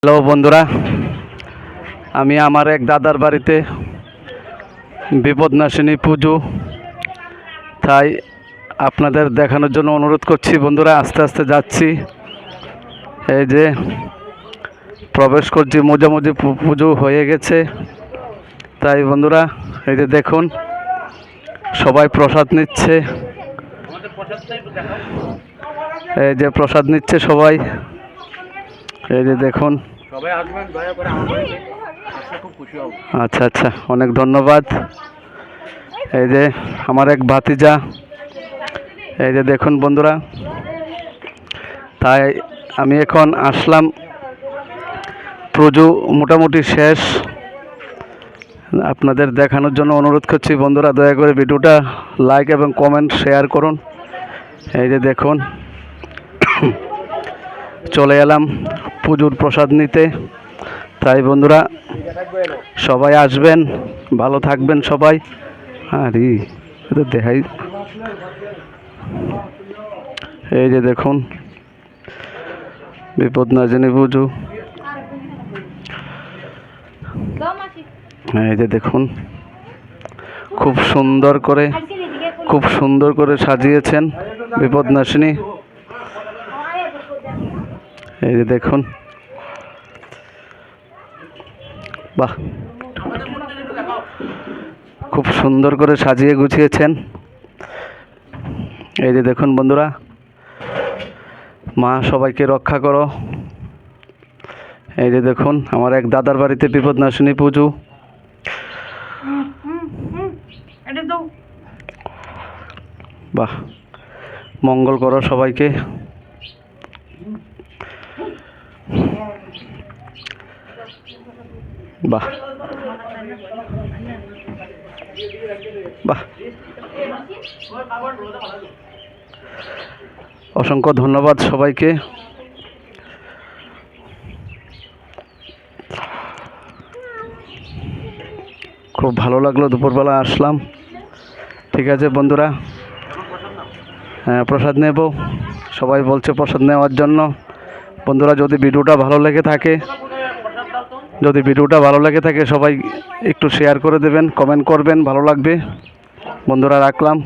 Hello বন্ধুরা, আমি আমার এক দাদার বাড়িতে বিপদনাশিনী পুজো, তাই আপনাদের দেখানোর জন্য অনুরোধ করছি। বন্ধুরা, আস্তে আস্তে যাচ্ছি, এই যে প্রবেশ করছি, মোজামুজি পুজো হয়ে গেছে। তাই বন্ধুরা, এই যে দেখুন সবাই প্রসাদ নিচ্ছে, এই যে প্রসাদ নিচ্ছে সবাই, এই যে দেখুন। আচ্ছা আচ্ছা, অনেক ধন্যবাদ। এই যে আমার এক ভাতিজা, এই যে দেখুন বন্ধুরা। তাই আমি এখন আসলাম, পুজো মোটামুটি শেষ, আপনাদের দেখানোর জন্য অনুরোধ করছি। বন্ধুরা, দয়া করে ভিডিওটা লাইক এবং কমেন্ট শেয়ার করুন। এই যে দেখুন, চলে এলাম পুজোর প্রসাদ নিতে। তাই বন্ধুরা, সবাই আসবেন, ভালো থাকবেন সবাই। আরে এটা দেখাই, এই যে দেখুন বিপদনাশিনী পুজো, এই যে দেখুন খুব সুন্দর করে সাজিয়েছেন বিপদনাশিনী। এই যে দেখুন, বাহ, খুব সুন্দর করে সাজিয়ে গুছিয়েছেন। এই যে দেখুন বন্ধুরা, মা সবাইকে রক্ষা করো। এই যে দেখুন আমার এক দাদার বাড়িতে বিপদনাশিনী পুজো। বাহ, মঙ্গল করো সবাইকে। বাহ বাহ, অসংখ্য ধন্যবাদ সবাইকে। খুব ভালো লাগলো, দুপুরবেলা আসলাম। ঠিক আছে বন্ধুরা, হ্যাঁ প্রসাদ নেব, সবাই বলছে প্রসাদ নেওয়ার জন্য। বন্ধুরা, যদি ভিডিওটা ভালো লেগে থাকে সবাই একটু শেয়ার করে দেবেন, কমেন্ট করবেন, ভালো লাগবে। বন্ধুরা, রাখলাম।